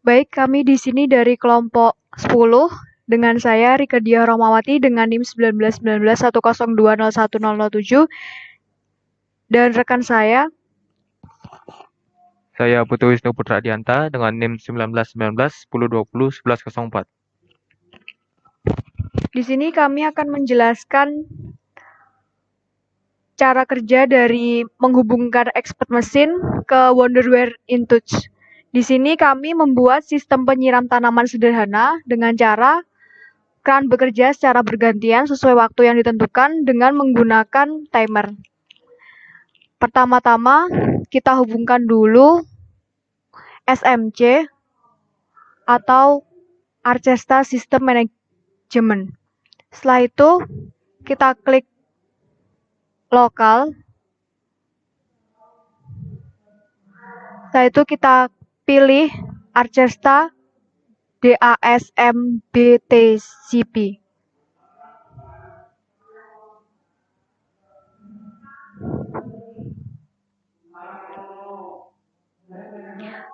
Baik, kami di sini dari kelompok 10 dengan saya Rika Diah Romawati dengan NIM 191910201007 dan rekan saya. Saya Putu Wisnu Putra Dianta dengan NIM 191910201104. Di sini kami akan menjelaskan cara kerja dari menghubungkan expert mesin ke Wonderware InTouch. Di sini kami membuat sistem penyiram tanaman sederhana dengan cara keran bekerja secara bergantian sesuai waktu yang ditentukan dengan menggunakan timer. Pertama-tama kita hubungkan dulu SMC atau Arcesta System Management. Setelah itu kita klik lokal. Setelah itu kita pilih Arcesta DASMBTCP.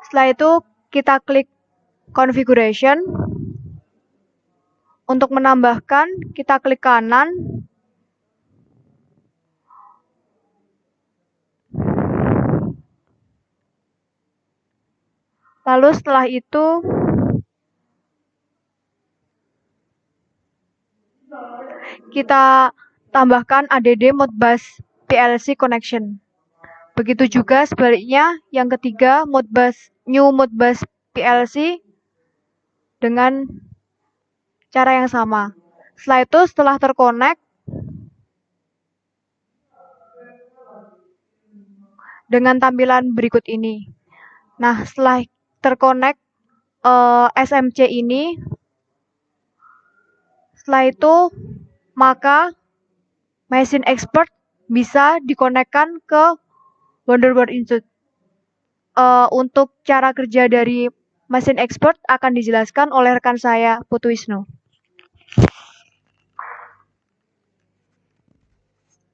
Setelah itu kita klik configuration. Untuk menambahkan kita klik kanan. Lalu setelah itu kita tambahkan add Modbus PLC connection. Begitu juga sebaliknya yang ketiga new Modbus PLC dengan cara yang sama. Setelah itu setelah terkonek dengan tampilan berikut ini. Nah, setelah terkonek SMC ini, setelah itu maka mesin expert bisa dikonekkan ke Wonderware InTouch. Untuk cara kerja dari mesin expert akan dijelaskan oleh rekan saya Putu Wisnu.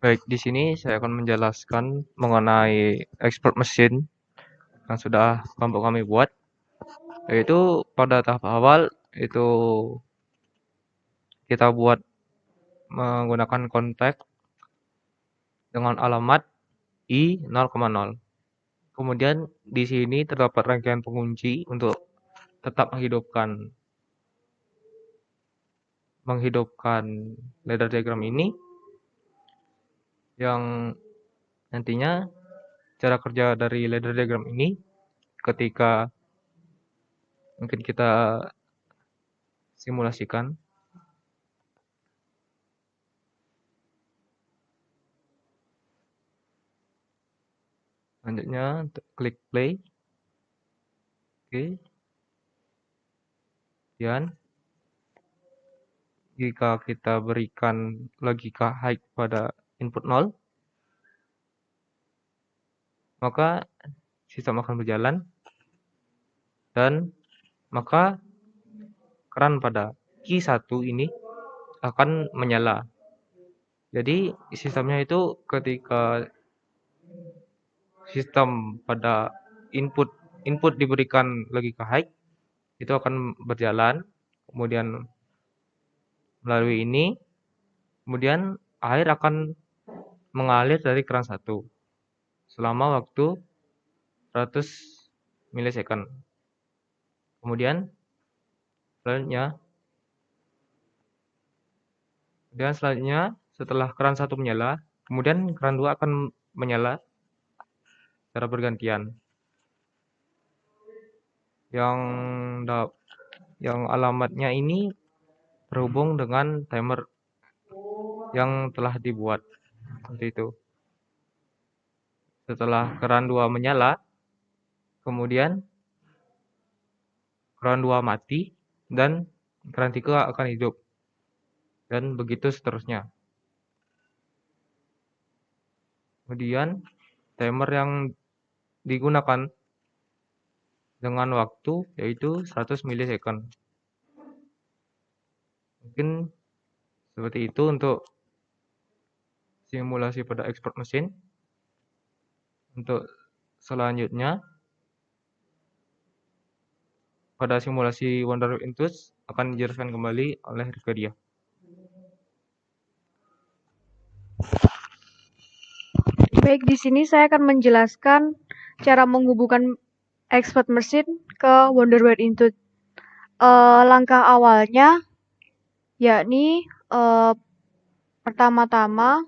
Baik, di sini saya akan menjelaskan mengenai expert mesin yang sudah kelompok kami buat. Yaitu pada tahap awal itu kita buat menggunakan kontak dengan alamat I0,0. Kemudian di sini terdapat rangkaian pengunci untuk tetap menghidupkan ladder diagram ini, yang nantinya cara kerja dari ladder diagram ini ketika mungkin kita simulasikan. Selanjutnya klik play. Oke. Kemudian jika kita berikan logika high pada input 0, maka sistem akan berjalan dan maka keran pada key 1 ini akan menyala. Jadi sistemnya itu ketika sistem pada input diberikan logika high, itu akan berjalan, kemudian melalui ini, kemudian air akan mengalir dari keran 1 selama waktu 100 milisecond. Kemudian selanjutnya setelah keran 1 menyala, kemudian keran 2 akan menyala secara bergantian. Yang alamatnya ini terhubung dengan timer yang telah dibuat seperti itu. Setelah keran 2 menyala, kemudian keran 2 mati dan keran 3 akan hidup, dan begitu seterusnya. Kemudian timer yang digunakan dengan waktu yaitu 100 milisecond. Mungkin seperti itu untuk simulasi pada expert mesin. Untuk selanjutnya pada simulasi Wonder Intuos akan dijelaskan kembali oleh Rifkadia. Baik, di sini saya akan menjelaskan cara menghubungkan expert mesin ke Wonderware Intuos. Langkah awalnya yakni pertama-tama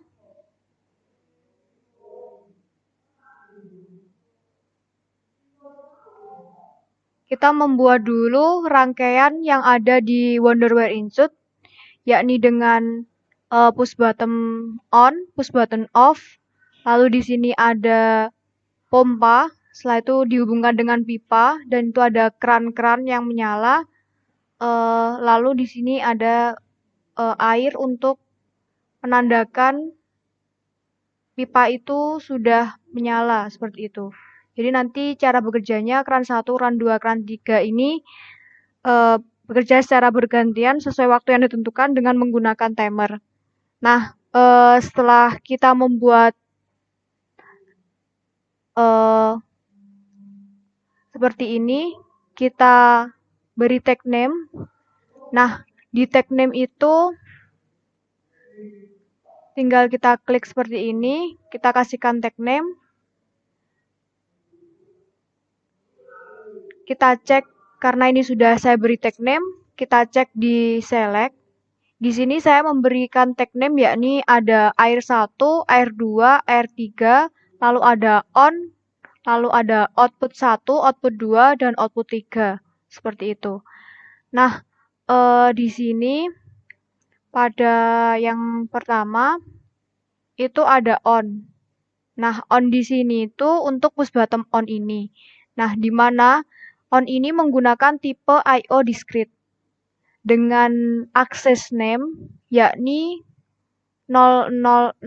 kita membuat dulu rangkaian yang ada di Wonderware Intuos, yakni dengan push button on, push button off. Lalu di sini ada pompa, setelah itu dihubungkan dengan pipa dan itu ada keran-keran yang menyala. Lalu di sini ada air untuk menandakan pipa itu sudah menyala seperti itu. Jadi nanti cara bekerjanya keran 1, keran 2, keran 3 ini bekerja secara bergantian sesuai waktu yang ditentukan dengan menggunakan timer. Nah, setelah kita membuat seperti ini, kita beri tag name. Nah, di tag name itu tinggal kita klik seperti ini, kita kasihkan tag name. Kita cek karena ini sudah saya beri tag name, kita cek di select. Di sini saya memberikan tag name yakni ada air 1, air 2, air 3, lalu ada on, lalu ada output 1, output 2, dan output 3. Seperti itu. Nah, di sini pada yang pertama itu ada on. Nah, on di sini itu untuk push button on ini. Nah, di mana on ini menggunakan tipe I/O discrete dengan access name yakni 000001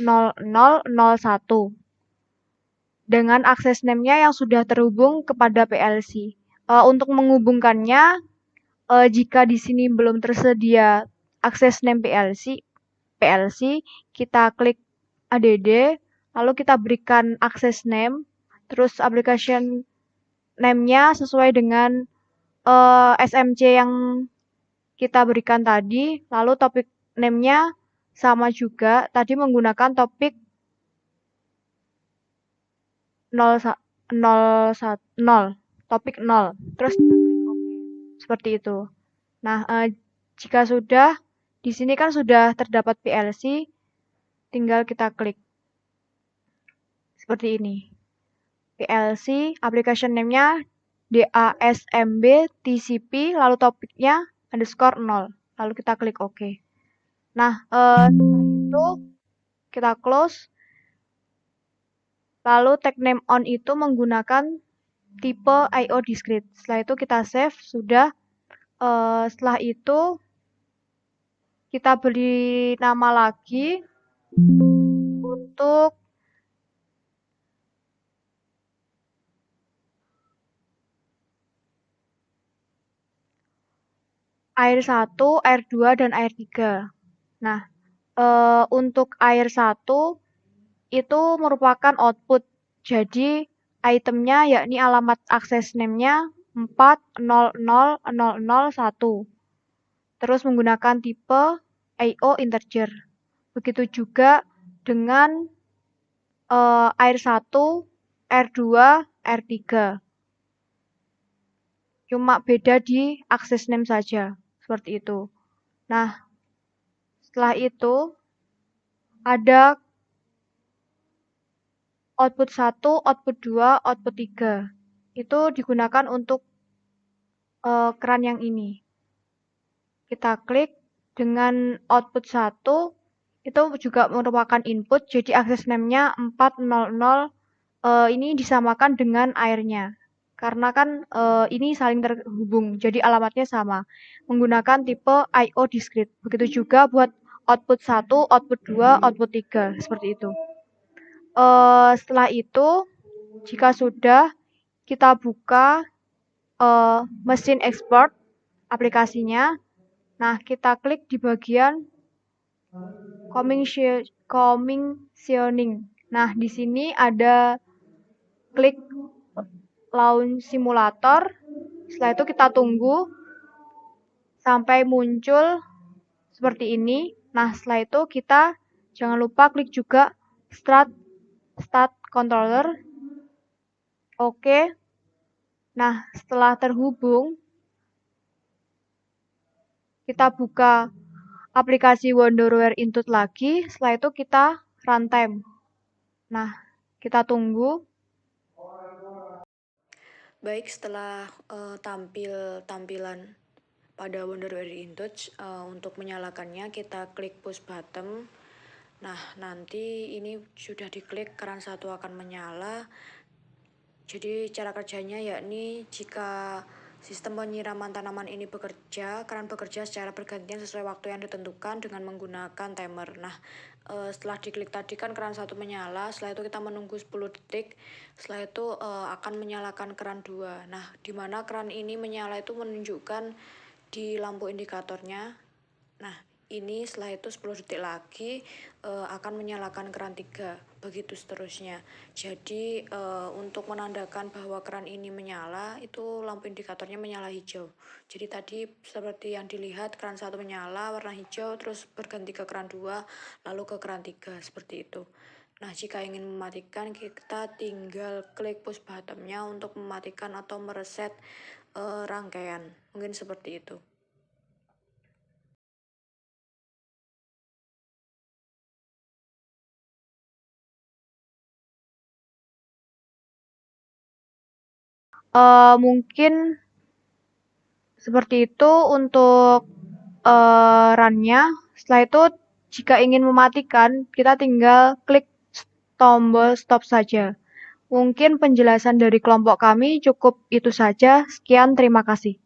dengan access name-nya yang sudah terhubung kepada PLC. Untuk menghubungkannya, jika di sini belum tersedia access name PLC, kita klik ADD, lalu kita berikan access name, terus application name-nya sesuai dengan SMC yang kita berikan tadi, lalu topik name-nya sama juga, tadi menggunakan topik 0, topik 0, terus kita klik OK, seperti itu. Nah, jika sudah, di sini kan sudah terdapat PLC, tinggal kita klik seperti ini. PLC, application name-nya DASMB TCP, lalu topiknya _0, lalu kita klik OK. Nah, setelah itu kita close, lalu tag name on itu menggunakan tipe I/O discrete. Setelah itu kita save, sudah. Setelah itu kita beri nama lagi untuk air 1, air 2, dan air 3. Nah, untuk air 1 itu merupakan output. Jadi, itemnya yakni alamat access name-nya 400001. Terus menggunakan tipe I/O integer. Begitu juga dengan air 1, air 2, air 3. Cuma beda di access name saja. Seperti itu. Nah, setelah itu ada output 1, output 2, output 3. Itu digunakan untuk keran yang ini. Kita klik dengan output 1, itu juga merupakan input, jadi access name-nya 400, ini disamakan dengan airnya. Karena kan ini saling terhubung, jadi alamatnya sama. Menggunakan tipe I/O discrete. Begitu juga buat output 1, output 2, output 3. Seperti itu. Setelah itu, jika sudah, kita buka mesin export aplikasinya. Nah, kita klik di bagian commissioning. Nah, di sini ada klik launch simulator. Setelah itu kita tunggu sampai muncul seperti ini. Nah, setelah itu kita jangan lupa klik juga start controller. Oke. Nah, setelah terhubung, kita buka aplikasi Wonderware Intuit lagi. Setelah itu kita runtime. Nah, kita tunggu. Baik, setelah tampilan pada Wonderware Intuit, untuk menyalakannya kita klik push button. Nah, nanti ini sudah diklik, keran 1 akan menyala. Jadi cara kerjanya yakni jika sistem penyiraman tanaman ini bekerja, keran bekerja secara bergantian sesuai waktu yang ditentukan dengan menggunakan timer. Nah, setelah diklik tadi kan keran 1 menyala, setelah itu kita menunggu 10 detik, setelah itu akan menyalakan keran 2. Nah, di mana keran ini menyala itu menunjukkan di lampu indikatornya. Nah, ini setelah itu 10 detik lagi akan menyalakan keran 3, begitu seterusnya. Jadi untuk menandakan bahwa keran ini menyala, itu lampu indikatornya menyala hijau. Jadi tadi seperti yang dilihat, keran 1 menyala warna hijau, terus berganti ke keran 2, lalu ke keran 3, seperti itu. Nah, jika ingin mematikan, kita tinggal klik push button-nya untuk mematikan atau mereset rangkaian. Mungkin seperti itu. Mungkin seperti itu untuk run-nya. Setelah itu, jika ingin mematikan, kita tinggal klik tombol stop saja. Mungkin penjelasan dari kelompok kami cukup itu saja. Sekian, terima kasih.